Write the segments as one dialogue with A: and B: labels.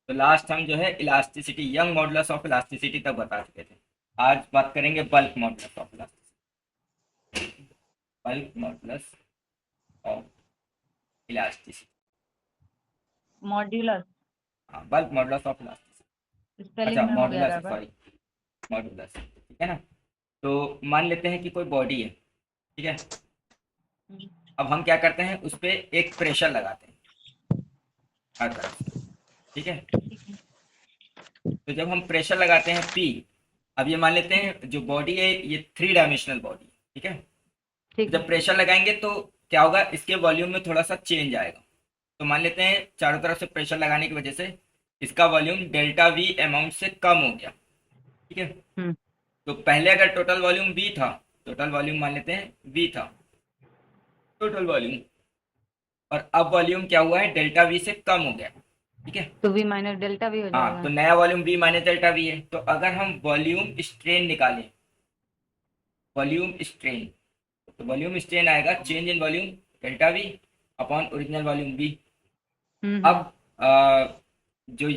A: तो लास्ट हम जो है elasticity, Young modulus of elasticity तक बता चुके थे। आज बात करेंगे bulk modulus of elasticity. Bulk modulus of elasticity.
B: Modulus.
A: हाँ, bulk modulus of elasticity.
B: Spelling
A: अच्छा,
B: में हो गया
A: मॉडुलस है,
B: गड़बड़।
A: सॉरी, मॉडुलस, ठीक है ना। तो मान लेते हैं कि कोई बॉडी है, ठीक है।
B: हम्म,
A: अब हम क्या करते हैं, उस पर एक प्रेशर लगाते हैं हर तरफ से, ठीक है। तो जब हम प्रेशर लगाते हैं पी, अब ये मान लेते हैं जो बॉडी है ये थ्री डायमेंशनल बॉडी है, ठीक है।
B: ठीक है।
A: जब प्रेशर लगाएंगे तो क्या होगा, इसके वॉल्यूम में थोड़ा सा चेंज आएगा। तो मान लेते हैं चारों तरफ से प्रेशर लगाने की वजह से इसका वॉल्यूम डेल्टा वी अमाउंट से कम हो गया, ठीक है।
B: हम्म।
A: तो पहले अगर टोटल वॉल्यूम वी था, टोटल वॉल्यूम मान लेते हैं वी था, टोटल वॉल्यूम, और अब वॉल्यूम क्या हुआ है, डेल्टा वी से कम हो गया, ठीक है।
B: तो वी माइनस डेल्टा भी हो
A: हाँ, तो
B: जाएगा।
A: नया volume we minus delta we है। तो अगर हम वॉल्यूम स्ट्रेन निकालें, वॉल्यूम स्ट्रेन, तो वॉल्यूम स्ट्रेन आएगा change in volume delta we upon original volume we. अब
B: हम्म।
A: जो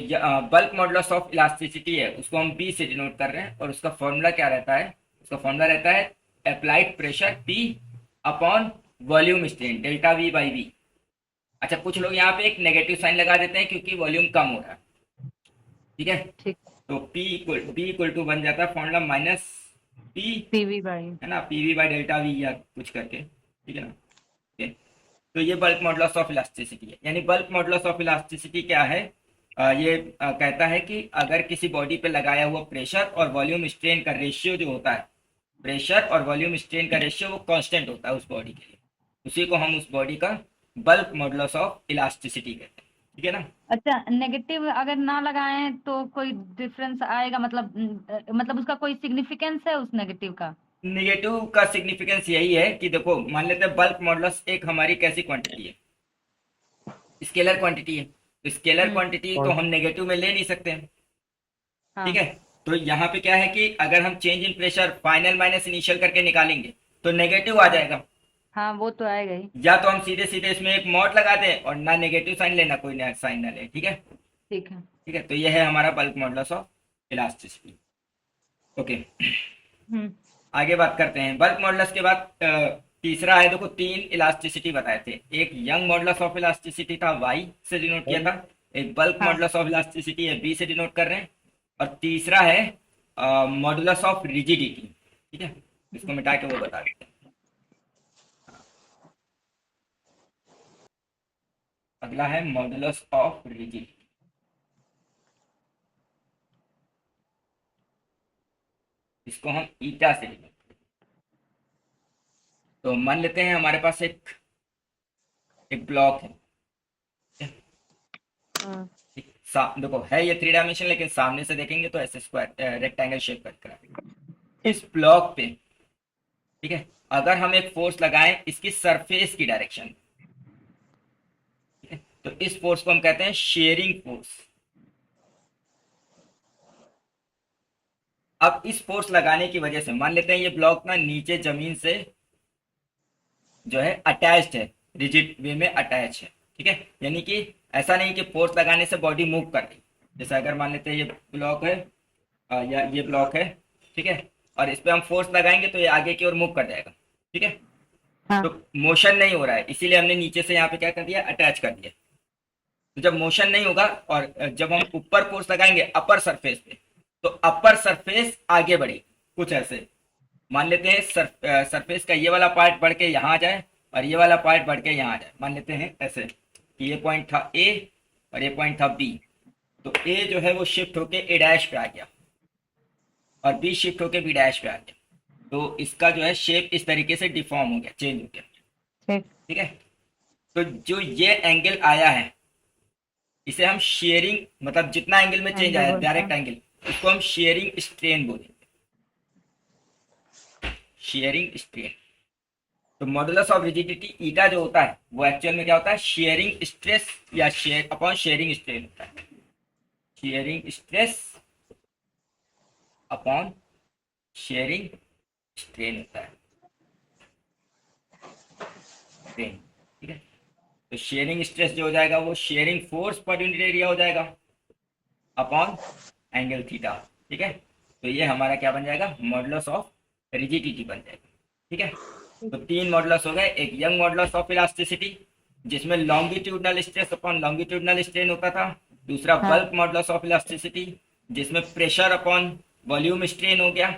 A: बल्क मॉडुलस ऑफ इलास्टिसिटी है उसको हम बी से डिनोट कर रहे हैं, और उसका फॉर्मूला क्या रहता है, उसका फॉर्मूला रहता है applied pressure P upon volume strain delta V by V. अच्छा, कुछ लोग यहाँ पे एक नेगेटिव साइन लगा देते हैं क्योंकि वॉल्यूम कम हो रहा है, ठीक है।
B: ठीक।
A: तो बी इक्वल टू बन जाता है formula minus P,
B: PV by.
A: है ना, P V by delta we या कुछ करके, ठीक है ना। okay? तो ये बल्क मॉडुलस ऑफ इलास्टिसिटी है। यानी बल्क मॉडुलस ऑफ इलास्टिसिटी क्या है, ये कहता है कि अगर किसी बॉडी पे लगाया हुआ प्रेशर और वॉल्यूम स्ट्रेन का रेशियो जो होता है, प्रेशर और वॉल्यूम स्ट्रेन का रेशियो वो कांस्टेंट होता है उस बॉडी के लिए, उसी को हम उस बॉडी का बल्क मॉडुलस ऑफ इलास्टिसिटी कहते हैं, ठीक है ना।
B: अच्छा, नेगेटिव अगर ना लगाएं तो कोई डिफरेंस आएगा, मतलब उसका कोई सिग्निफिकेंस है उस नेगेटिव का?
A: निगेटिव का सिग्निफिकेंस यही है कि देखो, मान लेते हैं बल्क मॉडुलस एक हमारी कैसी क्वांटिटी है, स्केलर क्वांटिटी है। तो स्केलर
B: हम्म।
A: क्वांटिटी तो हम नेगेटिव में ले नहीं सकते हैं, ठीक
B: हाँ।
A: है। तो यहाँ पे क्या है कि अगर हम change in pressure final minus initial करके निकालेंगे तो नेगेटिव आ
B: हाँ।
A: जाएगा।
B: हाँ, वो तो आएगा ही।
A: या तो हम सीधे सीधे इसमें एक मॉड लगा दें और ना नेगेटिव साइन लेना, कोई ना साइन ना ले, ठीक है।
B: ठीक है।
A: ठीक है, तो यह है हमारा bulk modulus of elasticity. Okay,
B: hmm.
A: आगे बात करते हैं बल्क मॉडुलस के बाद। तीसरा है, देखो तीन इलास्टिसिटी बताए थे, एक यंग मॉडुलस ऑफ इलास्टिसिटी था, वाई से डिनोट किया था। एक बल्क
B: हाँ।
A: मॉडुलस ऑफ इलास्टिसिटी है, बी से डिनोट कर रहे हैं। और तीसरा है मॉडुलस ऑफ रिजिडिटी, ठीक है। इसको मिटा के वो बता देते हैं। अगला है मॉडुलस ऑफ रिजिडिटी। इसको हम ईटा से डिनोट, तो मान लेते हैं हमारे पास एक एक ब्लॉक है,
B: हाँ।
A: देखो है ये थ्री डायमेंशन, लेकिन सामने से देखेंगे तो ऐसे स्क्वायर रेक्टेंगल शेप कट करा
B: ठीक।
A: इस ब्लॉक पे, ठीक है। अगर हम एक फोर्स लगाएं इसकी सरफेस की डायरेक्शन, ठीक है, तो इस फोर्स को हम कहते हैं शेयरिंग फोर्स। अब इस फोर्स लगाने की वजह से मान लेते हैं ये ब्लॉक ना नीचे जमीन से जो है अटैच्ड है, रिजिड वे में अटैच है, ठीक है। यानी कि ऐसा नहीं कि फोर्स लगाने से बॉडी मूव कर रही। जैसे अगर मान लेते हैं ये ब्लॉक है, या ये ब्लॉक है, ठीक है, और इस पे हम फोर्स लगाएंगे तो ये आगे की ओर मूव कर जाएगा, ठीक है।
B: हाँ।
A: तो मोशन नहीं हो रहा है, इसीलिए हमने नीचे से यहाँ पे क्या कर दिया, अटैच कर दिया। तो जब मोशन नहीं होगा और जब हम ऊपर फोर्स लगाएंगे अपर सरफेस पे, तो अपर सरफेस आगे बढ़ेगी, कुछ ऐसे। मान लेते हैं सरफेस का ये वाला पार्ट बढ़ के यहाँ आ जाए और ये वाला पार्ट बढ़ के यहाँ आ जाए, मान लेते हैं ऐसे कि ये पॉइंट था ए और ये पॉइंट था बी। तो ए जो है वो शिफ्ट होके ए डैश पे आ गया और बी शिफ्ट होके बी डैश पे आ गया। तो इसका जो है शेप इस तरीके से डिफॉर्म हो गया, चेंज हो गया,
B: ठीक।
A: ठीक है। तो जो ये एंगल आया है इसे हम शेयरिंग, मतलब जितना एंगल में चेंज
B: एंगल
A: आया
B: बोलता
A: डायरेक्ट
B: है।
A: एंगल, इसको हम शेयरिंग स्ट्रेन बोलेंगे, शेयरिंग स्ट्रेन। तो मॉडुलस ऑफ रिजिडिटी ईटा जो होता है वो एक्चुअल में क्या होता है, शेयरिंग स्ट्रेस या शेयर अपॉन शेयरिंग स्ट्रेन होता है, sharing stress upon sharing strain होता है, स्ट्रेन, ठीक है। तो शेयरिंग स्ट्रेस जो हो जाएगा वो sharing force per unit area हो जाएगा, अपॉन एंगल थीटा। ठीक है, तो ये हमारा क्या बन जाएगा, मॉडुलस ऑफ रिजिडिटी बन जाएगा। ठीक है, तो तीन मॉडुलस हो गए। एक यंग मॉडुलस ऑफ इलास्टिसिटी जिसमें longitudinal stress upon longitudinal strain होता था। दूसरा
B: हाँ
A: बल्क मॉडुलस ऑफ इलास्टिसिटी जिसमें प्रेशर अपॉन वॉल्यूम स्ट्रेन हो गया।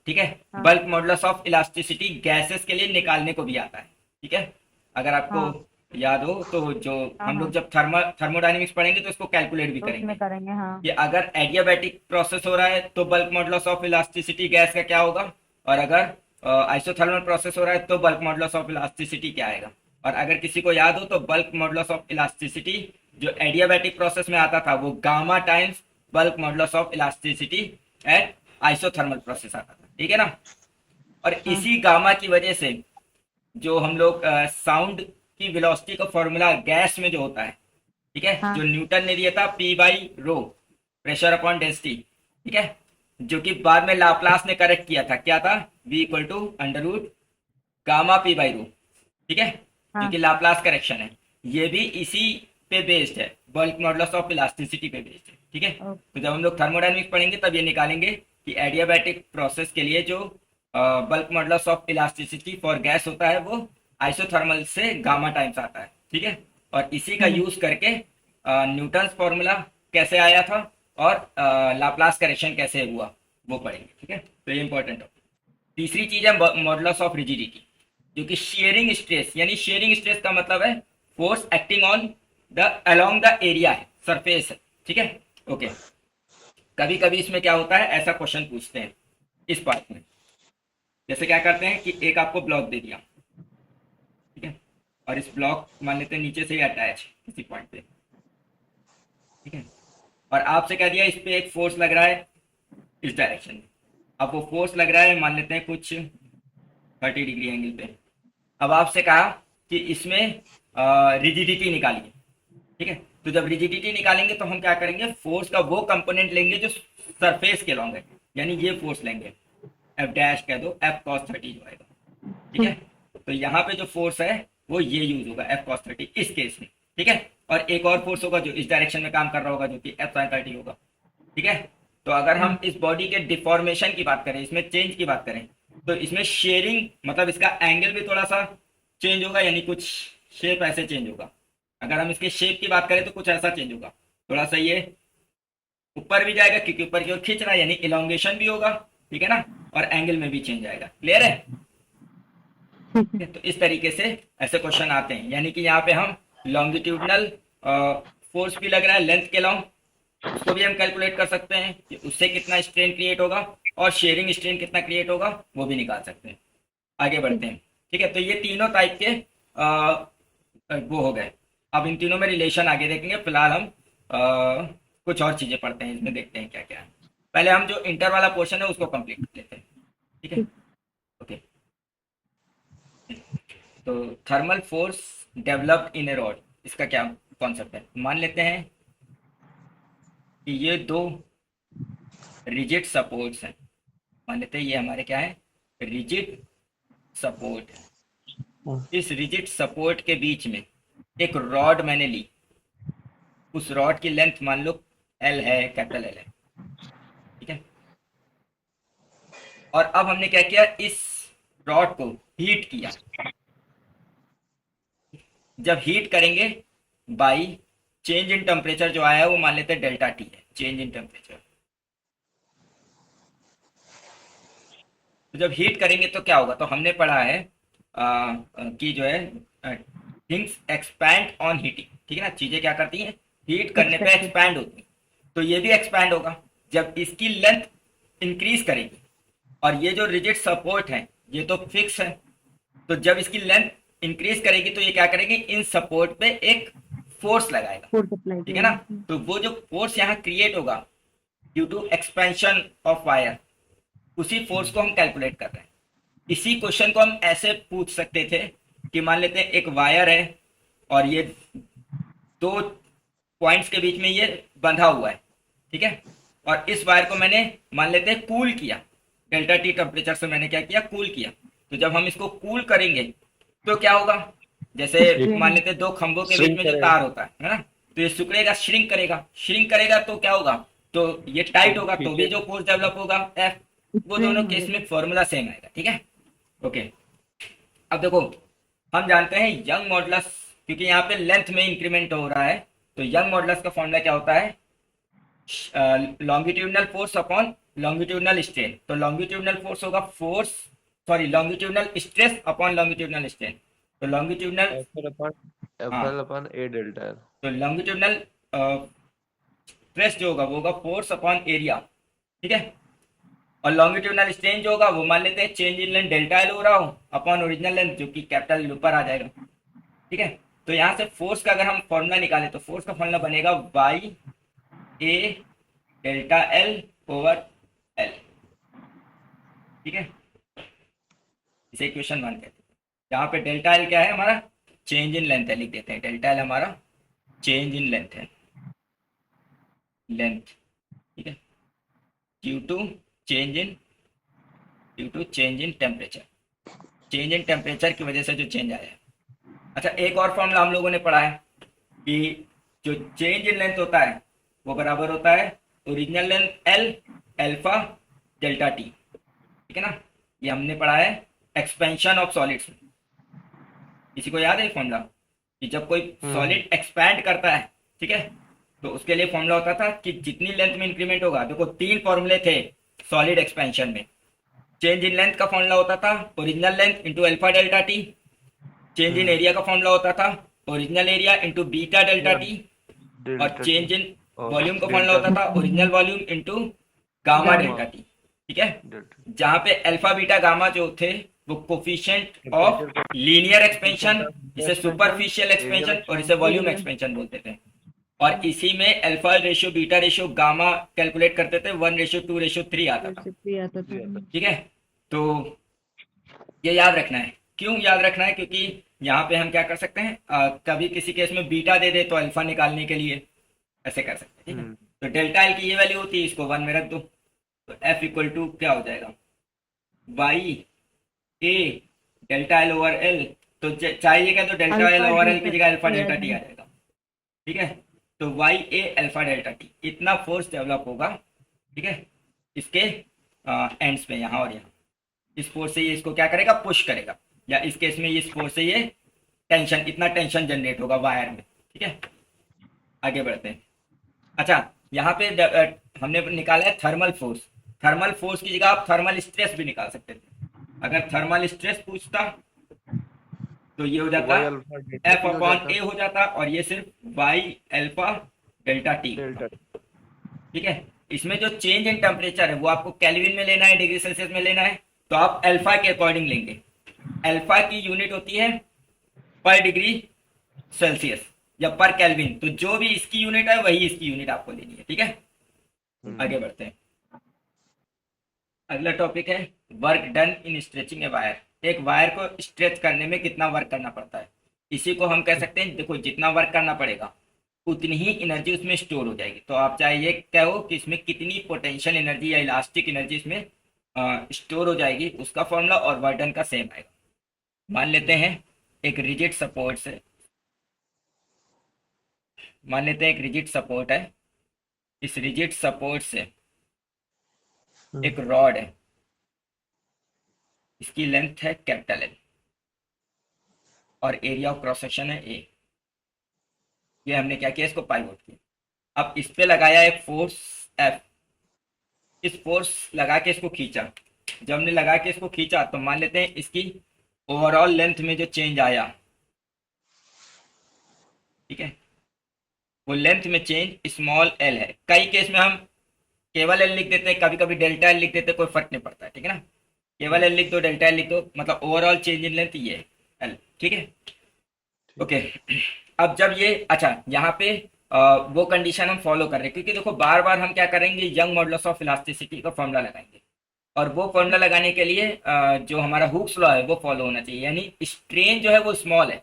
A: ठीक है,
B: हाँ
A: bulk modulus of elasticity gases के लिए निकालने को भी आता है। ठीक है, अगर आपको
B: हाँ
A: याद हो तो जो
B: हाँ
A: हम लोग
B: हाँ
A: जब थर्मोडायनेमिक्स पढ़ेंगे तो इसको कैलकुलेट भी करेंगे
B: उसमें करेंगे हाँ।
A: कि अगर एडियाबैटिक प्रोसेस हो रहा है तो bulk modulus of elasticity gas का क्या होगा, और अगर आइसोथर्मल प्रोसेस हो रहा है तो बल्क मॉडुलस ऑफ इलास्टिसिटी क्या आएगा। और अगर किसी को याद हो तो बल्क मॉडुलस ऑफ इलास्टिसिटी जो एडियाबैटिक प्रोसेस में आता था वो gamma times bulk modulus of elasticity at isothermal process आता था। ठीक है ना, और
B: हाँ
A: इसी गामा की वजह से जो हम लोग साउंड की वेलोसिटी का फॉर्मूला गैस में जो होता है, ठीक है,
B: हाँ
A: जो न्यूटन ने दिया था P by row, pressure upon density. ठीक है, जो कि बाद में लाप्लास ने करेक्ट किया था, क्या था, v equal to under root gamma P by rho. ठीक है, जो
B: हाँ
A: कि लाप्लास करेक्शन है, ये भी इसी पे बेस्ड है, बल्क मॉडुलस ऑफ इलास्टिसिटी पे बेस्ड है। ठीक है, तो जब हम लोग थर्मोडायनेमिक्स पढ़ेंगे तब ये निकालेंगे कि एडियाबैटिक प्रोसेस के लिए जो bulk modulus of elasticity for gas होता है वो आइसोथर्मल से गामा टाइम्स आता है। ठीक है, और इसी का यूज करके न्यूटन फॉर्मूला कैसे आया था और लाप्लास करेक्शन कैसे हुआ वो पढ़ेंगे। ठीक है, तो ये इंपॉर्टेंट हो। तीसरी चीज है मॉडुलस ऑफ रिजिडिटी, जो कि शेयरिंग स्ट्रेस, यानी शेयरिंग स्ट्रेस का मतलब है force acting on the along the area है, सरफेस है। ठीक है, ओके, कभी कभी इसमें क्या होता है, ऐसा क्वेश्चन पूछते हैं इस पार्ट में। जैसे क्या करते हैं कि एक आपको ब्लॉक दे दिया, ठीक है, और इस ब्लॉक मान लेते हैं नीचे से ही अटैच किसी पॉइंट पे। ठीक है, और आपसे कह दिया इस पे एक फोर्स लग रहा है इस डायरेक्शन में। अब वो फोर्स लग रहा है मान लेते हैं कुछ 30 डिग्री एंगल पे। अब आपसे कहा कि इसमें रिजिडिटी निकालिए। ठीक है, तो जब रिजिडिटी निकालेंगे तो हम क्या करेंगे, फोर्स का वो कंपोनेंट लेंगे जो सरफेस के लॉन्ग है, यानी ये फोर्स लेंगे, एफ डैश कह दो, एफ कॉस 30 जो आएगा। ठीक है, तो यहाँ पे जो फोर्स है वो ये यूज होगा, एफ कॉस 30 इस केस में। ठीक है, और एक और फोर्स होगा जो इस डायरेक्शन में काम कर रहा होगा जो कि एफ साइन 30 होगा। ठीक है, तो अगर हम इस बॉडी के डिफॉर्मेशन की बात करें, इसमें चेंज की बात करें, तो इसमें शेयरिंग मतलब इसका एंगल भी थोड़ा सा चेंज होगा, यानी कुछ शेप ऐसे चेंज होगा। अगर हम इसके शेप की बात करें तो कुछ ऐसा चेंज होगा, थोड़ा सा ये ऊपर भी जाएगा क्योंकि ऊपर की ओर खींच रहा है, यानी इलोंगेशन भी होगा। ठीक है ना, और एंगल में भी चेंज आएगा। क्लियर है? तो इस तरीके से ऐसे क्वेश्चन आते हैं, यानी कि यहाँ पे हम लॉन्गिट्यूडनल फोर्स भी लग रहा है लेंथ के लॉन्ग, उसको भी हम कैलकुलेट कर सकते हैं कि उससे कितना स्ट्रेन क्रिएट होगा, और शेयरिंग स्ट्रेन कितना क्रिएट होगा वो भी निकाल सकते हैं। आगे बढ़ते हैं। ठीक है, तो ये तीनों टाइप के वो हो गए। अब इन तीनों में रिलेशन आगे देखेंगे, फिलहाल हम कुछ और चीजें पढ़ते हैं, इसमें देखते हैं क्या क्या है। पहले हम जो इंटर वाला पोर्शन है उसको कंप्लीट कर लेते हैं। ठीक है, ओके, तो thermal force developed in A rod, इसका क्या कॉन्सेप्ट है। मान लेते हैं कि ये दो रिजिड सपोर्ट्स हैं, मान लेते हैं ये हमारे क्या है, रिजिड सपोर्ट है। इस रिजिड सपोर्ट के बीच में एक रॉड मैंने ली, उस रॉड की लेंथ मान लो एल है, कैपिटल एल है। ठीक है, और अब हमने क्या किया, इस रॉड को हीट किया। जब हीट करेंगे बाई चेंज इन टेम्परेचर जो आया है वो मान लेते हैं डेल्टा टी है, चेंज इन टेम्परेचर। तो जब हीट करेंगे तो क्या होगा, तो हमने पढ़ा है कि जो है थिंग्स एक्सपैंड ऑन हीटिंग। ठीक है ना, चीजें क्या करती हैं, हीट करने पे एक्सपैंड होती हैं। तो ये भी एक्सपैंड होगा जब इसकी लेंथ इंक्रीज करेगी, और ये जो रिजिड सपोर्ट है ये तो फिक्स है, तो जब इसकी लेंथ इंक्रीज करेगी तो ये क्या करेगी, इन सपोर्ट पे एक फोर्स लगाएगा।
B: फोर्स अप्लाई
A: ठीक है ना, तो वो जो फोर्स यहाँ क्रिएट होगा due to expansion of wire, उसी फोर्स को हम कैलकुलेट कर रहे हैं। इसी क्वेश्चन को हम ऐसे पूछ सकते थे कि मान लेते हैं एक वायर है और ये दो पॉइंट्स के बीच में ये बंधा हुआ है। ठीक है, और इस वायर को मैंने मान लेते हैं कूल किया, डेल्टा टी टेम्परेचर से मैंने क्या किया, कूल किया। तो जब हम इसको कूल करेंगे तो क्या होगा, जैसे मान लेते हैं दो खंभों के बीच में जो तार होता है ना, तो ये सिकुड़ेगा, श्रिंक करेगा। श्रिंक करेगा तो क्या होगा, तो ये टाइट
C: तो
A: होगा तो भी
C: पीछे
A: जो फोर्स डेवलप होगा एफ, वो दोनों केस में फॉर्मूला सेम आएगा, ठीक है। ओके, अब देखो हम जानते हैं यंग मॉडुलस, क्योंकि यहाँ पे लेंथ में इंक्रीमेंट हो रहा है, तो यंग मॉडुलस का फॉर्मूला क्या होता है, longitudinal force upon longitudinal strain. तो लॉन्गिट्यूडनल फोर्स होगा force, sorry longitudinal stress upon longitudinal strain. तो लॉन्गिट्यूडनल,
C: एफएल अपन
A: हाँ,
C: एफएल अपन ए डेल्टा एल।
A: तो लॉन्गिट्यूडनल स्ट्रेस जो होगा वो होगा फोर्स अपॉन एरिया, ठीक है। और लॉन्गिट्यूडनल स्ट्रेन जो होगा वो मान लेते हैं change in length delta L हो रहा हो अपॉन ओरिजिनल लेंथ जो कि कैपिटल ऊपर आ जाएगा, ठीक है। तो यहाँ से फोर्स का अगर हम फॉर्मूला निकालें तो फोर्स का फॉर्मूला बनेगा वाई ए डेल्टा एल ओवर एल, ठीक है। इसे इक्वेशन 1 कहते हैं। यहाँ पे डेल्टा एल क्या है हमारा, चेंज इन लेंथ है, लिख देते हैं डेल्टा एल हमारा चेंज इन लेंथ है, लेंथ, ठीक है, due to change in, due to change in temperature, change in temperature की वजह से जो चेंज आया है। अच्छा, एक और फॉर्मूला हम लोगों ने पढ़ा है कि जो चेंज इन लेंथ होता है वो बराबर होता है original length L alpha delta T, ठीक है ना। ये हमने पढ़ा है एक्सपेंशन ऑफ सॉलिड्स में। किसी को याद है फॉर्मूला कि जब कोई सॉलिड एक्सपैंड करता है, ठीक है, तो उसके लिए फॉर्मूला होता था कि जितनी लेंथ में इंक्रीमेंट होगा, देखो 3 फॉर्मूले थे सॉलिड एक्सपेंशन में। चेंज इन लेंथ का फॉर्मूला होता था original length into alpha delta T, change in area का फॉर्मूला होता था original area into beta delta T, और चेंज इन वॉल्यूम का फॉर्मूला होता था original volume into gamma delta T, ठीक है। जहाँ पे अल्फा बीटा गामा जो थे वो कोफिशिएंट ऑफ लीनियर एक्सपेंशन, इसे सुपरफिशियल एक्सपेंशन और इसे वॉल्यूम एक्सपेंशन बोलते थे। और इसी में alpha ratio beta ratio gamma calculate करते थे 1:2:3 आता था, ठीक है। तो ये याद रखना है। क्यों याद रखना है, क्योंकि यहाँ पे हम क्या कर सकते हैं, कभी किसी केस में बीटा दे दे तो अल्फा निकालने के लिए ऐसे कर सकते हैं, ठीक है। तो डेल्टा एल की ये वैल्यू होती है, इसको 1 में रख दो, तो एफ इक्वल टू क्या हो जाएगा, वाई ए डेल्टा एल ओवर एल, तो चाहिएगा तो डेल्टा एल ओवर एल की जगह अल्फा डेल्टा टी आ जाएगा, ठीक है। तो वाई ए अल्फा डेल्टा टी, इतना फोर्स डेवलप होगा, ठीक है, इसके एंड्स पे, यहाँ और यहाँ। इस फोर्स से ये इसको क्या करेगा, पुश करेगा, या इस केस में इस फोर्स से ये टेंशन, इतना टेंशन जनरेट होगा वायर में, ठीक है। आगे बढ़ते हैं। अच्छा, यहाँ पे हमने निकाला है थर्मल फोर्स। थर्मल फोर्स की जगह आप थर्मल स्ट्रेस भी निकाल सकते थे। अगर थर्मल स्ट्रेस पूछता तो ये हो जाता एफ अपॉन ए हो जाता, और ये सिर्फ वाई अल्फा डेल्टा टी, ठीक है। इसमें जो चेंज इन टेम्परेचर है वो आपको केल्विन में लेना है, डिग्री सेल्सियस में लेना है, तो आप अल्फा के अकॉर्डिंग लेंगे। अल्फा की यूनिट होती है पर डिग्री सेल्सियस या पर केल्विन, तो जो भी इसकी यूनिट है वही इसकी यूनिट आपको लेनी है, ठीक है। आगे बढ़ते हैं। अगला टॉपिक है work done in stretching a wire. एक वायर को स्ट्रेच करने में कितना वर्क करना पड़ता है, इसी को हम कह सकते हैं, देखो जितना वर्क करना पड़ेगा उतनी ही एनर्जी उसमें स्टोर हो जाएगी। तो आप चाहे ये कहो कि इसमें कितनी पोटेंशियल एनर्जी या इलास्टिक एनर्जी इसमें स्टोर हो जाएगी, उसका फॉर्मूला और वर्क डन का सेम आएगा। मान लेते हैं एक रिजिड सपोर्ट से, मान लेते हैं एक रिजिड सपोर्ट है, इस रिजिड सपोर्ट से एक रॉड है, इसकी लेंथ है कैपिटल एल और एरिया ऑफ क्रॉस सेक्शन है ए। ये हमने क्या किया, इसको पाइवोट किया। अब इस पे लगाया एक फोर्स एफ, इस फोर्स लगा के इसको खींचा। जब हमने लगा के इसको खींचा तो मान लेते हैं इसकी ओवरऑल लेंथ में जो चेंज आया, ठीक है, वो लेंथ में चेंज स्मॉल एल है। कई केस में हम केवल एल लिख देते हैं, कभी कभी डेल्टा एल लिख देते हैं, कोई फर्क नहीं पड़ता है, ठीक है ना। केवल एल लिख दो, डेल्टा एल लिख दो, मतलब ओवरऑल चेंज इन लेंथ ये एल, ठीक है। ओके, अब जब ये, अच्छा यहाँ पे वो कंडीशन हम फॉलो कर रहे हैं, क्योंकि देखो बार बार हम क्या करेंगे, यंग मॉडुलस ऑफ इलास्टिसिटी का फॉर्मूला लगाएंगे, और वो फॉर्मूला लगाने के लिए जो हमारा हुक्स लॉ है वो फॉलो होना चाहिए, यानी स्ट्रेन जो है वो स्मॉल है।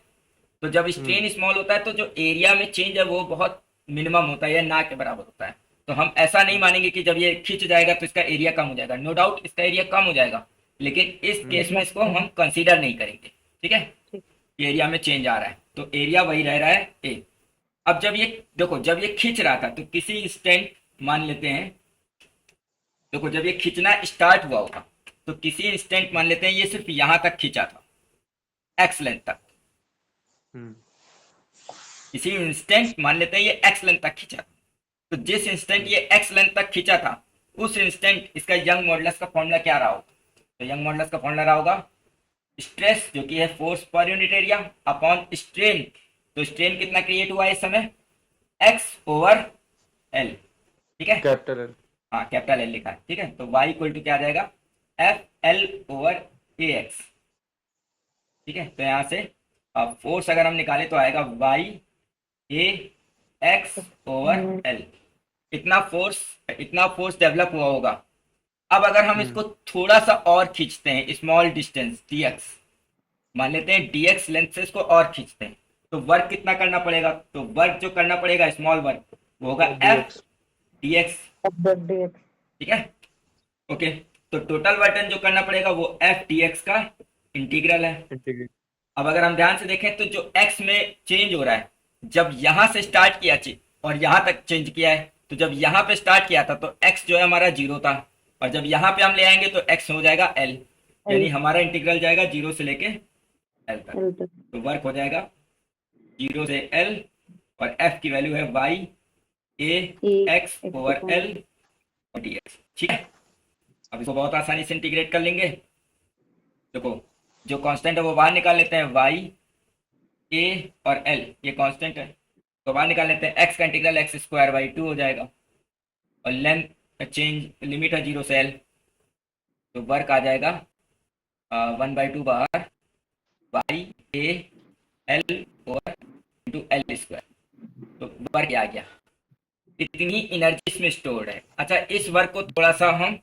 A: तो जब स्ट्रेन स्मॉल होता है तो जो एरिया में चेंज है वो बहुत मिनिमम होता है या ना के बराबर होता है। तो हम ऐसा नहीं मानेंगे कि जब ये खिंच जाएगा तो इसका एरिया कम हो जाएगा, नो डाउट इसका एरिया कम हो जाएगा, लेकिन इस केस में इसको हम कंसीडर नहीं करेंगे, ठीक है। एरिया में चेंज आ रहा है तो एरिया वही रह रहा है ए। अब जब ये देखो, जब ये खींच रहा था तो किसी इंस्टेंट मान लेते हैं, देखो जब ये खींचना स्टार्ट हुआ होगा तो किसी इंस्टेंट मान लेते हैं ये सिर्फ यहां तक खींचा था, एक्स लेंथ तक।
C: हम्म
A: किसी इंस्टेंट मान लेते हैं ये एक्स लेंथ तक खींचा, तो जिस इंस्टेंट ये एक्स लेंथ तक खींचा था उस इंस्टेंट इसका यंग मॉडुलस का फॉर्मूला क्या रहा होगा? तो यंग मॉडुलस का फॉर्मूला रहा होगा स्ट्रेस जो कि है force per unit area upon strain. तो स्ट्रेन कितना क्रिएट हुआ है इस समय? X over L. ठीक है,
C: कैपिटल एल।
A: हाँ कैपिटल एल लिखा है। ठीक है, तो y इक्वल टू क्या आ जाएगा? एफ एल ओवर ए एक्स। ठीक है, तो यहाँ से फोर्स अगर हम निकाले तो आएगा y ए एक्स ओवर एल। इतना फोर्स डेवलप हुआ होगा। अब अगर हम इसको थोड़ा सा और खींचते हैं, स्मॉल डिस्टेंस dx, मान लेते हैं dx लेंथ से इसको और खींचते हैं, तो वर्क कितना करना पड़ेगा? तो वर्क जो करना पड़ेगा स्मॉल वर्क वो होगा एफ dx। ठीक है, ओके, तो टोटल वर्क जो करना पड़ेगा वो एफ dx का इंटीग्रल है।
C: इंटीग्रेट।
A: अब अगर हम ध्यान से देखें तो जो x में चेंज हो रहा है, जब यहां से स्टार्ट किया और यहां तक चेंज किया है, तो जब यहां पे स्टार्ट किया था तो x जो है हमारा 0 था, और जब यहां पे हम ले आएंगे तो x हो जाएगा l, यानी हमारा इंटीग्रल जाएगा 0 से लेके l तक। तो वर्क हो जाएगा 0 से l, और f की वैल्यू है y a x over l और dx। ठीक है, अब इसको बहुत आसानी से इंटीग्रेट कर लेंगे। देखो जो कांस्टेंट है वो बाहर निकाल लेते हैं, y a और l ये कांस्टेंट है, तो बाहर निकाल लेते हैं। x का इंटीग्रल एक्स स्क्वायर बाई 2 हो जाएगा, और लेंथ चेंज लिमिट है 0 से l, तो वर्क आ जाएगा 1/2 बाहर y a l over into L square. तो वर्क आ गया, इतनी एनर्जी इसमें स्टोर्ड है। अच्छा, इस वर्क को थोड़ा सा हम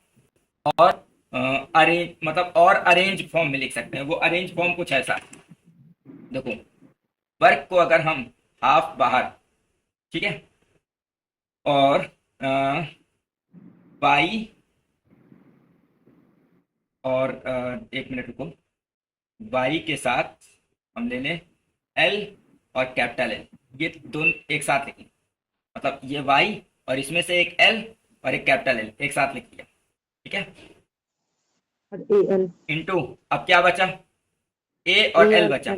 A: और अरेंज मतलब और अरेंज फॉर्म में लिख सकते हैं। वो अरेंज फॉर्म कुछ ऐसा है, देखो वर्क को अगर हम हाफ बाहर, ठीक है, और बाई और एक मिनट रुको, बाई के साथ हम ले लें एल और कैपिटल एल, ये दोनों एक साथ लिखें, मतलब ये वाई और इसमें से एक एल और एक कैपिटल एल एक साथ लिख दिया। ठीक है, इनटू अब क्या बचा? ए और एल बचा।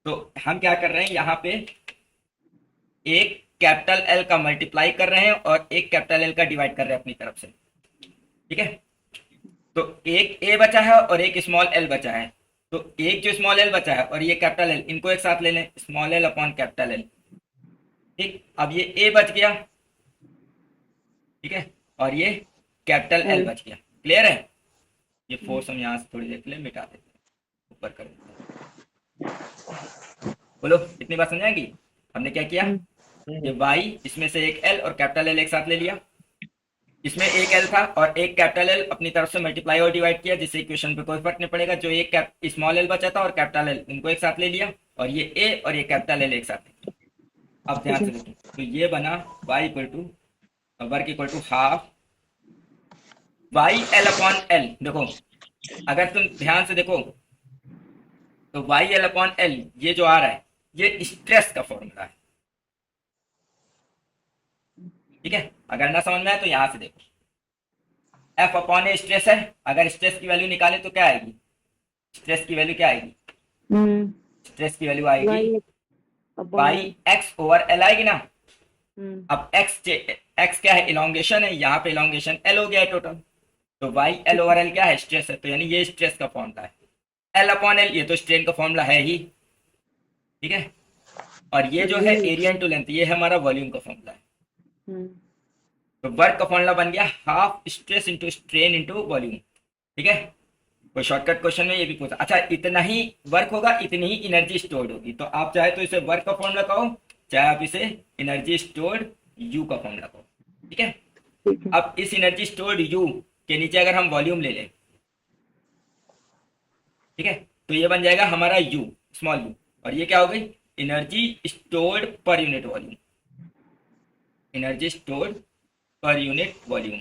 A: तो हम क्या कर रहे हैं, यहाँ पे एक कैपिटल एल का मल्टीप्लाई कर रहे हैं और एक कैपिटल एल का डिवाइड कर रहे हैं अपनी तरफ से। ठीक है, तो एक ए बचा है और एक स्मॉल एल बचा है, तो एक जो स्मॉल एल बचा है और ये कैपिटल एल, इनको एक साथ ले लें, small L upon capital L. ठीक, अब ये ए बच गया, ठीक है, और ये कैपिटल एल बच गया। क्लियर है? ये फोर्स हम यहाँ से थोड़ी देर के लिए मिटा देते हैं, ऊपर कर देते हैं। बोलो इतनी बात समझाएगी? हमने क्या किया, ये y इसमें से एक l और कैपिटल L एक साथ ले लिया, इसमें एक l था और एक कैपिटल L अपनी तरफ से मल्टीप्लाई और डिवाइड किया, जिससे इक्वेशन पे कोई फर्क नहीं पड़ेगा। जो एक स्मॉल l बचा था और कैपिटल L, उनको एक साथ ले लिया, और ये a और ये कैपिटल L एक साथ ले लिया। अब ध्यान से देखो, तो ये बना y equal to work equal to half y l upon l। देखो अगर तुम ध्यान से देखो तो y l अपॉन l ये जो आ रहा है ये स्ट्रेस का फॉर्मूला है। ठीक है, अगर ना समझ में आए तो यहां से देखो, F अपॉन ए स्ट्रेस है, अगर स्ट्रेस की वैल्यू निकाले तो क्या आएगी? स्ट्रेस की वैल्यू क्या आएगी? स्ट्रेस की वैल्यू आएगी बाई एक्स ओवर एल आएगी ना। अब एक्स क्या है? इलोंगेशन है, यहाँ पे इलोंगेशन एल हो गया है टोटल, तो बाई एल ओवर एल क्या है? स्ट्रेस है, तो यानी ये स्ट्रेस का फॉर्मूला है। एल अपॉन एल ये तो स्ट्रेन का फॉर्मूला है ही। ठीक है, और ये जो है एरिया इनटू लेंथ, ये है हमारा वॉल्यूम का फॉर्मूला है। तो वर्क का फॉर्मूला बन गया half stress into strain into volume. ठीक है, कोई शॉर्टकट क्वेश्चन में ये भी पूछा। अच्छा, इतना ही वर्क होगा, इतनी ही एनर्जी स्टोर्ड होगी, तो आप चाहे तो इसे वर्क का फॉर्मूला कहो, चाहे आप इसे एनर्जी स्टोर्ड यू का फॉर्मूला कहो। ठीक है, अब इस एनर्जी स्टोर्ड यू के नीचे अगर हम वॉल्यूम ले लें, ठीक है, तो ये बन जाएगा हमारा यू, स्मॉल यू, और ये क्या हो गई? Energy stored per unit volume. Energy stored per unit volume.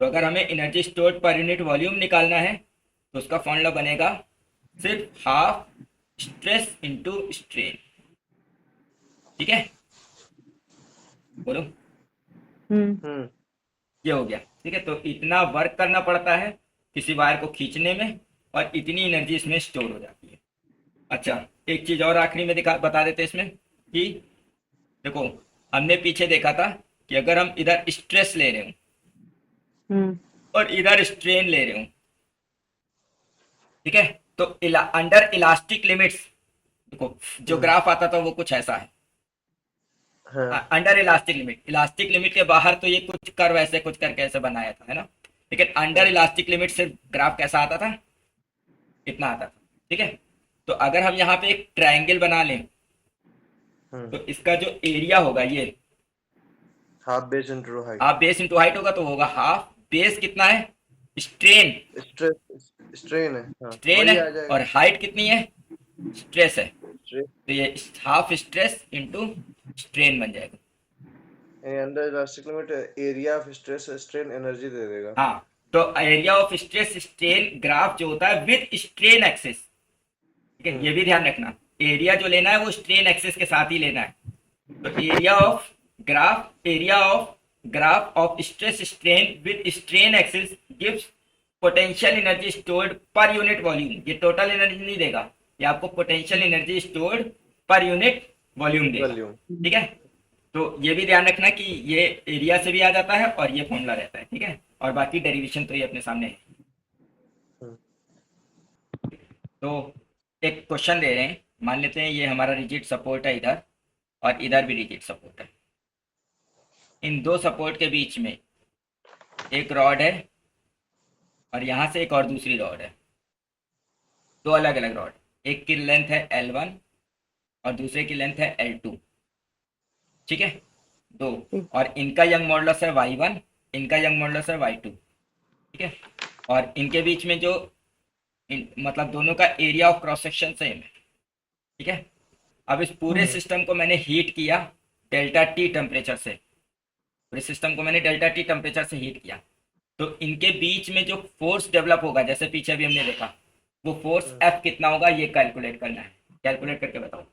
A: तो अगर हमें energy stored per unit volume निकालना है तो उसका फॉर्मूला बनेगा सिर्फ हाफ स्ट्रेस इंटू स्ट्रेन। ठीक है, बोलो।
C: हम्म
A: ये हो गया। ठीक है, तो इतना वर्क करना पड़ता है किसी वायर को खींचने में, और इतनी एनर्जी इसमें स्टोर हो जाती है। अच्छा, एक चीज और आखिरी में दिखा बता देते हैं इसमें कि देखो, हमने पीछे देखा था कि अगर हम इधर स्ट्रेस ले रहे
B: हम्म
A: हो और इधर स्ट्रेन ले रहे हो, ठीक है, तो अंडर इलास्टिक लिमिट्स, देखो जो
C: हम्म
A: ग्राफ आता था वो कुछ ऐसा है।
C: हाँ
A: अंडर इलास्टिक लिमिट के बाहर तो ये कुछ कर्व ऐसे कुछ करके ऐसे बनाया था, है ना। लेकिन अंडर
C: हाँ
A: इलास्टिक लिमिट से ग्राफ कैसा आता था, इतना आता था। ठीक है, तो अगर हम यहाँ पे एक ट्रायंगल बना लें,
C: हम्म
A: तो इसका जो एरिया होगा ये,
C: half base into height
A: half base into height होगा, तो होगा हाफ बेस कितना है, स्ट्रेन,
C: स्ट्रेस स्ट्रेन है, हाँ
A: स्ट्रेन है,
C: वही आ जाएगा।
A: और हाइट कितनी है, स्ट्रेस है।
C: स्ट्रेस
A: तो ये हाफ स्ट्रेस इंटू स्ट्रेन बन जाएगा।
C: Under elastic limit area of stress strain energy दे देगा।
A: हाँ, तो area of stress strain graph जो होता है विद स्ट्रेन एक्सिस, ठीक है, ये भी ध्यान रखना, एरिया जो लेना है वो स्ट्रेन एक्सिस के साथ ही लेना है। तो area of graph of stress strain with strain axis gives potential energy stored per unit volume. ये टोटल एनर्जी नहीं देगा, ये आपको potential energy stored per unit volume देगा।
C: वॉल्यूम।
A: ठीक है, तो ये भी ध्यान रखना कि ये एरिया से भी आ जाता है और ये फॉर्मूला रहता है। ठीक है, और बाकी डेरिवेशन तो ये अपने सामने है।
C: हम्म
A: तो एक क्वेश्चन दे रहे हैं, मान लेते हैं ये हमारा रिजिड सपोर्ट है इधर, और इधर भी रिजिड सपोर्ट है। इन दो सपोर्ट के बीच में एक रॉड है, और यहाँ से एक और दूसरी रॉड है, दो अलग अलग रॉड, एक की लेंथ है L1 और दूसरे की लेंथ है L2। ठीक है, दो, और इनका यंग मॉडुलस है Y1, इनका यंग मॉडुलस है Y2। ठीक है, और इनके बीच में जो मतलब दोनों का area of cross section same है। ठीक है, अब इस पूरे सिस्टम को मैंने हीट किया डेल्टा टी टेम्परेचर से, पूरे सिस्टम को मैंने डेल्टा टी टेम्परेचर से हीट किया, तो इनके बीच में जो फोर्स डेवलप होगा, जैसे पीछे भी हमने देखा, वो फोर्स F कितना होगा ये कैलकुलेट करना है। कैलकुलेट करके बताओ।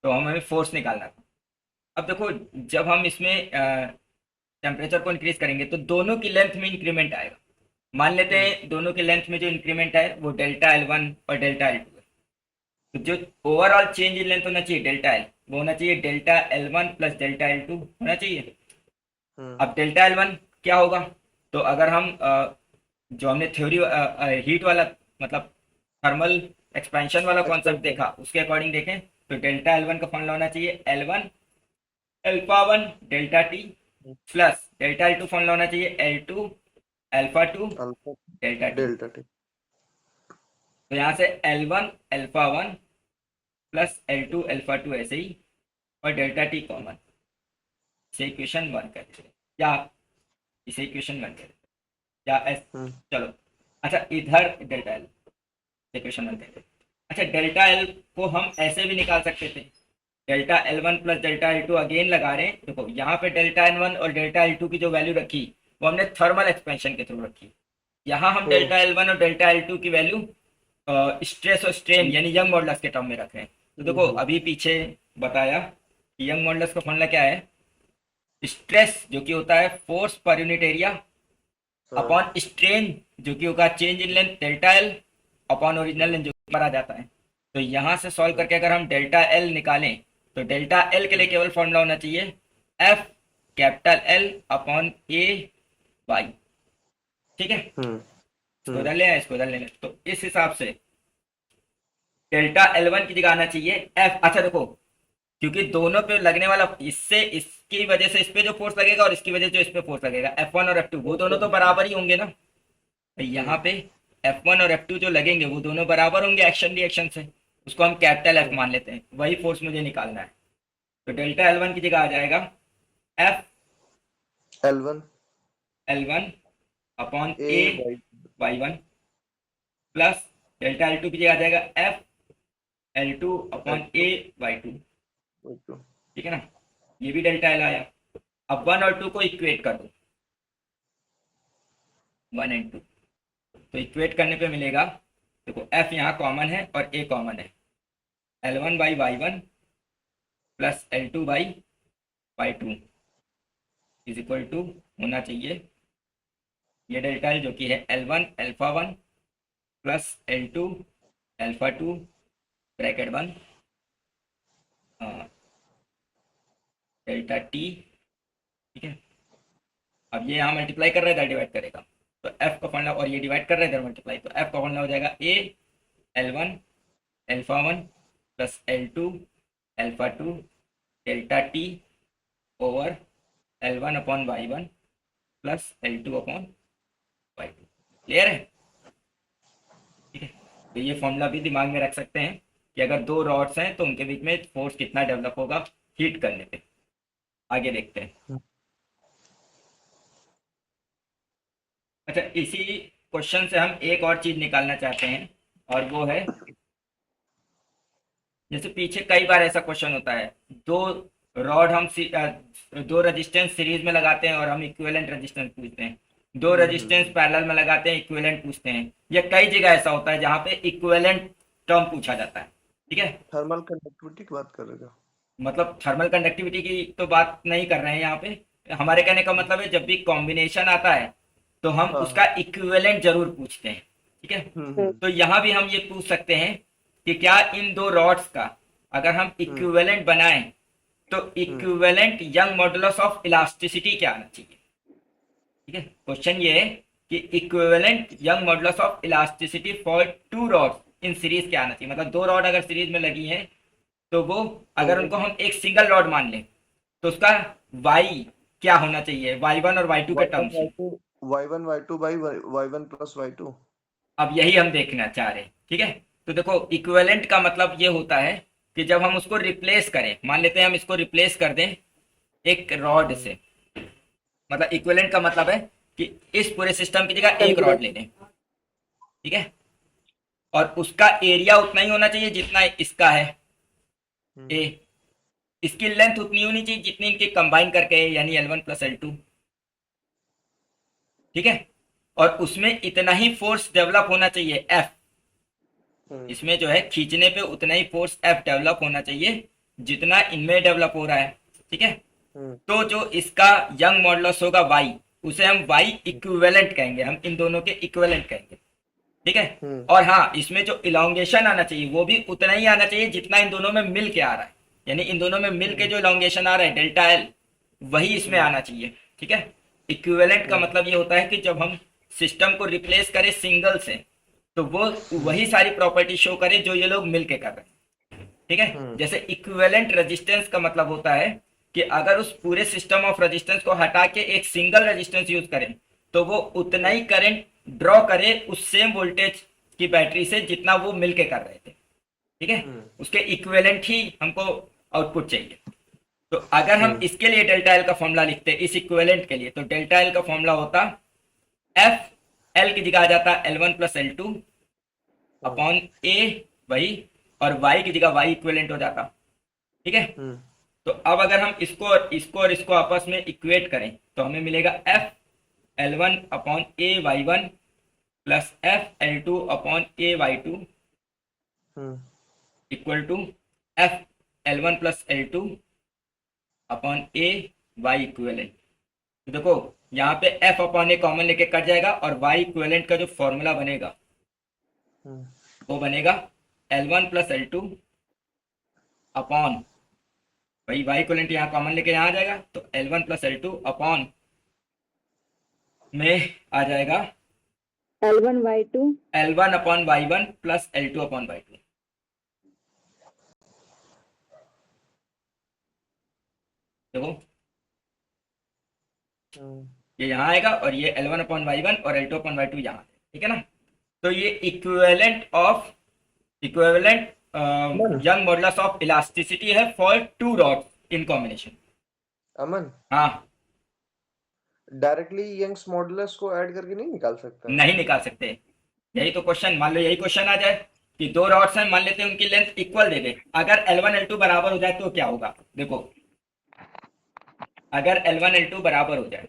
A: तो हमें फोर्स निकालना था। अब देखो, जब हम इसमें टेम्परेचर को इंक्रीज करेंगे तो दोनों की लेंथ में इंक्रीमेंट आएगा। मान लेते हैं दोनों के लेंथ में जो इंक्रीमेंट है वो डेल्टा L1 और डेल्टा L2 है। तो जो ओवरऑल चेंज इन लेंथ होना चाहिए डेल्टा L, वो होना चाहिए delta L1 plus delta L2 होना चाहिए। अब डेल्टा L1 क्या होगा, तो अगर हम जो हमने थ्योरी हीट वाला मतलब थर्मल एक्सपेंशन वाला कॉन्सेप्ट देखा उसके अकॉर्डिंग देखें, तो डेल्टा L1 का फॉर्मूला होना चाहिए L1 alpha 1 delta T plus delta L2 formula होना चाहिए L2 alpha 2
C: alpha
A: delta T.
C: Delta T.
A: तो यहाँ से L1 alpha 1 plus L2 alpha 2 ऐसे ही, और डेल्टा टी कॉमन, इसे इक्वेशन 1 करते हैं, या इसे इक्वेशन 1 करते हैं, या चलो, अच्छा इधर डेल्टा एल इक्वेशन 1 करते हैं। अच्छा, डेल्टा एल को हम ऐसे भी निकाल सकते थे, delta L1 plus delta L2 again लगा रहे हैं। देखो यहाँ पे डेल्टा N1 और डेल्टा L2 की जो वैल्यू रखी वो हमने थर्मल एक्सपेंशन के थ्रू रखी। यहाँ हम डेल्टा L1 और डेल्टा L2 की वैल्यू स्ट्रेस और स्ट्रेन यानी यंग मॉडुलस के टर्म में रख रहे हैं। तो देखो अभी पीछे बताया कि यंग मॉडुलस का फॉर्मूला क्या है, स्ट्रेस जो कि होता है force per unit area upon strain जो कि होगा change in length delta L upon original length जो पर आ जाता है। तो यहाँ से सॉल्व करके अगर हम डेल्टा एल निकालें तो डेल्टा एल के लिए केवल फॉर्मूला होना चाहिए एफ कैपिटल एल अपॉन ए वाई। ठीक है, इसको इधर ले आए, इसको इधर ले लें, तो इस हिसाब से डेल्टा L1 की जगह आना चाहिए एफ। अच्छा देखो, क्योंकि दोनों पे लगने वाला इससे इसकी वजह से इस पे जो फोर्स लगेगा और इसकी वजह से इस पे फोर्स लगेगा F1 और F2 वो दोनों तो बराबर ही होंगे ना। तो यहाँ पे F1 और F2 जो लगेंगे वो दोनों बराबर होंगे एक्शन रिएक्शन से, उसको हम कैपिटल F मान लेते हैं, वही फोर्स मुझे निकालना है। तो डेल्टा L1 की जगह आ जाएगा F L1 upon A Y1 plus delta L2 की जगह आ जाएगा F L2 upon A Y2। ठीक है ना, ये भी डेल्टा एल आया। अब 1 और 2 को इक्वेट कर दो, 1 एंड 2, तो इक्वेट करने पे मिलेगा, देखो F यहाँ कॉमन है और A कॉमन है, L1 by Y1 plus L2 by y2 is equal to होना चाहिए ये डेल्टा एल जो कि है L1 alpha 1 plus L2 alpha 2 bracket 1 delta T. ठीक है, अब ये यहाँ मल्टीप्लाई कर रहा है इधर डिवाइड करेगा तो एफ का फॉर्मूला, और ये डिवाइड कर रहा है इधर मल्टीप्लाई, तो एफ का फॉर्मूला हो जाएगा ए L1 alpha 1 plus L2 alpha 2 delta T over L1 upon y1 plus L2 upon y2। Clear है? ठीक है, तो ये फॉर्मूला भी दिमाग में रख सकते हैं कि अगर दो रॉड्स हैं तो उनके बीच में फोर्स कितना डेवलप होगा हीट करने पे। आगे देखते हैं। अच्छा, इसी क्वेश्चन से हम एक और चीज निकालना चाहते हैं, और वो है जैसे पीछे कई बार ऐसा क्वेश्चन होता है, दो रॉड हम दो रेजिस्टेंस सीरीज में लगाते हैं और हम इक्विवेलेंट रेजिस्टेंस पूछते हैं, दो रेजिस्टेंस पैरेलल में लगाते हैं इक्विवेलेंट पूछते हैं, या कई जगह ऐसा होता है जहाँ पे इक्विवेलेंट टर्म पूछा जाता है। ठीक है,
C: थर्मल कंडक्टिविटी की बात कर रहे थे।
A: मतलब थर्मल कंडक्टिविटी की तो बात नहीं कर रहे हैं यहाँ पे। हमारे कहने का मतलब है जब भी कॉम्बिनेशन आता है तो हम
C: हाँ,
A: उसका इक्विवेलेंट जरूर पूछते हैं। ठीक है, तो यहाँ भी हम ये पूछ सकते हैं कि क्या इन दो रॉड्स का अगर हम इक्विवेलेंट बनाएं तो equivalent Young modulus of elasticity क्या आना चाहिए। ठीक है, क्वेश्चन ये है कि equivalent Young modulus of elasticity for two rods in series क्या आना चाहिए। मतलब दो रॉड अगर सीरीज में लगी हैं तो वो अगर उनको हम एक सिंगल रॉड मान लें तो उसका y क्या होना चाहिए y1 और y2 के टर्म्स में।
C: y1 y2 by y1 plus y2।
A: अब यही हम देखना चाह रहे हैं। ठीक है, तो देखो इक्विवेलेंट का मतलब ये होता है कि जब हम उसको रिप्लेस करें, मान लेते हैं हम इसको रिप्लेस कर दें एक रॉड से, मतलब इक्विवेलेंट का मतलब है कि इस पूरे सिस्टम की जगह एक रॉड ले लें। ठीक है, और उसका एरिया उतना ही होना चाहिए जितना इसका है ए, इसकी लेंथ उतनी होनी चाहिए जितनी इनके कंबाइन करके है, यानी L1 प्लस L2। ठीक है, और उसमें इतना ही फोर्स डेवलप होना चाहिए F, इसमें जो है खींचने पे उतना ही फोर्स F डेवलप होना चाहिए जितना इनमें डेवलप हो रहा है। ठीक है, तो जो इसका यंग मॉडुलस होगा y, उसे हम y इक्विवेलेंट कहेंगे, हम इन दोनों के इक्विवेलेंट कहेंगे। ठीक है, और हाँ, इसमें जो इलोंगेशन आना चाहिए वो भी उतना ही आना चाहिए जितना इन दोनों में मिल के आ रहा है, यानी इन दोनों में मिल के जो इलोंगेशन आ रहा है डेल्टा एल, वही इसमें आना चाहिए। ठीक है, इक्विवेलेंट का मतलब ये होता है कि जब हम सिस्टम को रिप्लेस करें सिंगल से तो वो वही सारी प्रॉपर्टी शो करे जो ये लोग मिलके कर रहे हैं। ठीक है, जैसे इक्विवेलेंट रेजिस्टेंस का मतलब होता है कि अगर उस पूरे सिस्टम ऑफ रेजिस्टेंस को हटा के एक सिंगल रेजिस्टेंस यूज करें तो वो उतना ही करंट ड्रॉ करे उस सेम वोल्टेज की बैटरी से जितना वो मिलके कर रहे थे। ठीक है, उसके इक्विवेलेंट ही हमको आउटपुट चाहिए। तो अगर हम इसके लिए डेल्टा एल का फॉर्मूला लिखते हैं इस इक्विवेलेंट के लिए, तो डेल्टा एल का फॉर्मूला होता एफ, एल की जगह आ जाता L1 प्लस L2 अपॉन ए वही, और y की जगह y इक्विवेलेंट हो जाता। ठीक है, तो अब अगर हम इसको आपस में इक्वेट करें तो हमें मिलेगा F L1 upon A y1 plus F L2 upon A y2 equal to F L1 plus L2 upon A y equivalent. तो देखो यहाँ पे f अपॉन ए कॉमन लेके कट जाएगा और y इक्विवेलेंट का जो फॉर्मूला बनेगा वो बनेगा L1 प्लस L2 अपॉन वही y इक्विवेलेंट यहाँ कॉमन लेके यहाँ आ जाएगा तो L1 प्लस L2 अपॉन में आ जाएगा L1 upon y1 plus L2 upon y2। देखो ये यहाँ आएगा और ये L1 अपॉन y1 और L2 अपॉन y2 यहाँ। ठीक है ना, तो ये equivalent Young modulus of elasticity है for two rods in combination.
C: Aman,
A: हाँ,
C: डायरेक्टली यंग्स मॉडुलस को ऐड करके नहीं निकाल सकता?
A: नहीं निकाल सकते। यही तो क्वेश्चन, मान लो यही क्वेश्चन आ जाए कि दो रॉड्स हैं, मान लेते हैं उनकी लेंथ इक्वल दे दे, अगर L1 L2 बराबर हो जाए तो क्या होगा। देखो अगर L1 L2 बराबर हो जाए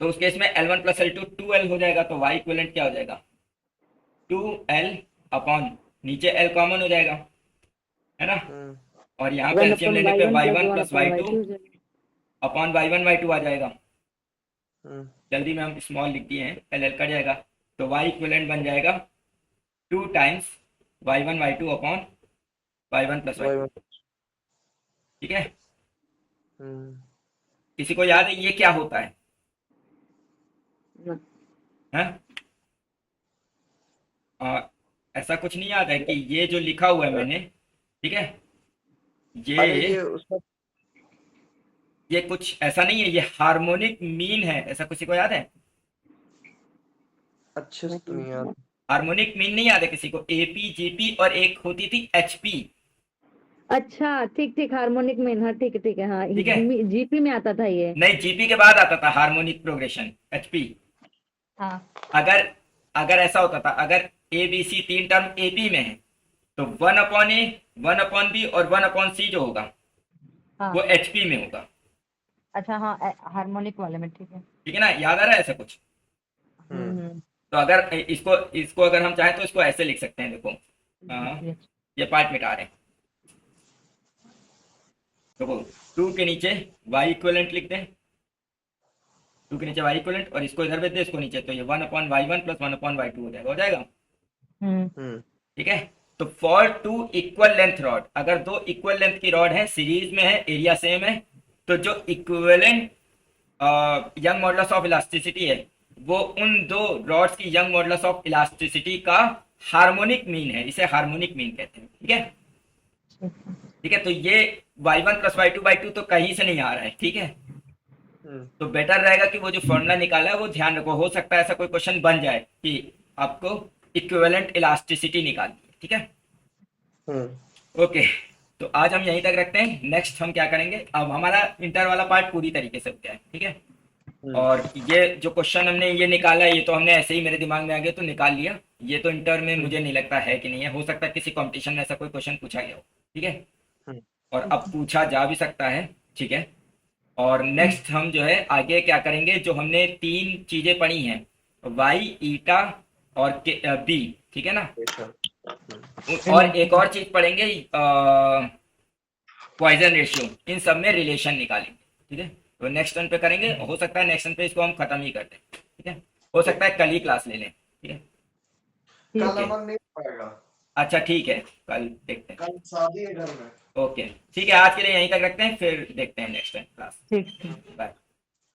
A: तो उस केस में L1 प्लस L2 2L हो जाएगा, तो y इक्विवेलेंट क्या हो जाएगा 2L अपॉन नीचे L कॉमन हो जाएगा, है ना, और यहाँ पे
D: वन
A: एलसीएम
D: अपन
A: लेने पे
D: y1
A: y1
D: plus
A: plus
D: one
A: y2
D: upon y2 हो जाएगा।
A: अपॉन y1 y2 आ जाएगा।
C: हम्म,
A: जल्दी में हम स्मॉल लिख दिए हैं, एल एल कट जाएगा, तो y इक्विवेलेंट बन जाएगा 2 times y1 y2 upon y1 plus y2।
C: y1।
A: ठीक है,
C: हम्म,
A: किसी को याद है ये क्या होता है? हैं? ऐसा कुछ नहीं याद है कि ये जो लिखा हुआ है मैंने, ठीक है,
C: अरे
A: ये
C: ये उसका
A: ये कुछ ऐसा नहीं है, ये हार्मोनिक मीन है, ऐसा किसी को याद है?
C: अच्छे से तो नहीं याद।
A: हार्मोनिक मीन नहीं याद है किसी को? एपी जीपी और एक होती थी एचपी।
D: अच्छा ठीक ठीक, हार्मोनिक में, हाँ ठीक है हाँ,
A: ठीक है।
D: जीपी में आता था ये।
A: नहीं, जीपी के बाद आता था हार्मोनिक प्रोग्रेशन एचपी।
B: हाँ
A: अगर अगर ऐसा होता था, अगर ए बी सी तीन टर्म एपी में है तो 1 अपॉन ए, 1 अपॉन बी और 1 अपॉन सी जो होगा
B: हाँ
A: वो एचपी में होगा।
B: अच्छा हाँ हार्मोनिक वाले में, ठीक है।
A: ठीक है ना, याद आ रहा है ऐसा कुछ?
C: हम्म,
A: तो अगर इसको अगर हम चाहें तो इसको ऐसे लिख सकते हैं, देखो ये पार्ट मिटा रहे हैं, देखो 2 के नीचे y इक्विवेलेंट लिख दें, 2 के नीचे y इक्विवेलेंट, और इसको इधर भेज दें, इसको नीचे, तो ये 1 upon y1 plus 1 upon y2 हो जाएगा, हो जाएगा।
C: हम्म,
A: ठीक है, तो फॉर 2 इक्वल लेंथ रॉड, अगर 2 इक्वल लेंथ की रॉड है, सीरीज में है, एरिया सेम है, तो जो equivalent Young modulus of elasticity है वो उन दो रॉड्स की यंग मॉडुलस ऑफ इलास्टिसिटी का हार्मोनिक मीन है, इसे हार्मोनिक मीन कहते हैं। ठीक है, ठीक है, तो ये y1 प्लस y2 तो कहीं से नहीं आ रहा है। ठीक है, तो बेटर रहेगा कि वो जो फॉर्मूला निकाला है वो ध्यान रखो, हो सकता है ऐसा कोई क्वेश्चन बन जाए कि आपको इक्विवेलेंट इलास्टिसिटी निकालनी है। ठीक है, ओके, तो आज हम यहीं तक रखते हैं। नेक्स्ट हम क्या करेंगे, अब हमारा इंटर वाला पार्ट पूरी तरीके से हो गया है। ठीक है, और ये जो क्वेश्चन हमने ये निकाला है, ये तो हमने ऐसे ही मेरे दिमाग में आ गया तो निकाल लिया, ये तो इंटर में मुझे नहीं लगता है कि नहीं है, हो सकता है किसी कंपटीशन में ऐसा कोई क्वेश्चन पूछा गया हो। ठीक है, और अब पूछा जा भी सकता है। ठीक है, और नेक्स्ट हम जो है आगे क्या करेंगे, जो हमने 3 चीजें पढ़ी हैं, वाई, ईटा और बी, ठीक है ना, और एक और चीज पढ़ेंगे पॉइजन रेशियो, इन सब में रिलेशन निकालेंगे। ठीक है, तो नेक्स्ट टर्न पे करेंगे, हो सकता है नेक्स्ट टर्न पे इसको हम खत्म ही कर दें। ठीक है, हो सकता है कल ही क्लास ले लें। ठीक है,
C: कल अमन नहीं पाएगा,
A: अच्छा ठीक है, कल देखते हैं।
C: कल शादी है घर में।
A: ओके, ठीक है, आज के लिए यहीं तक रखते हैं, फिर देखते हैं नेक्स्ट टाइम क्लास।
B: ठीक ठीक।
A: बाय।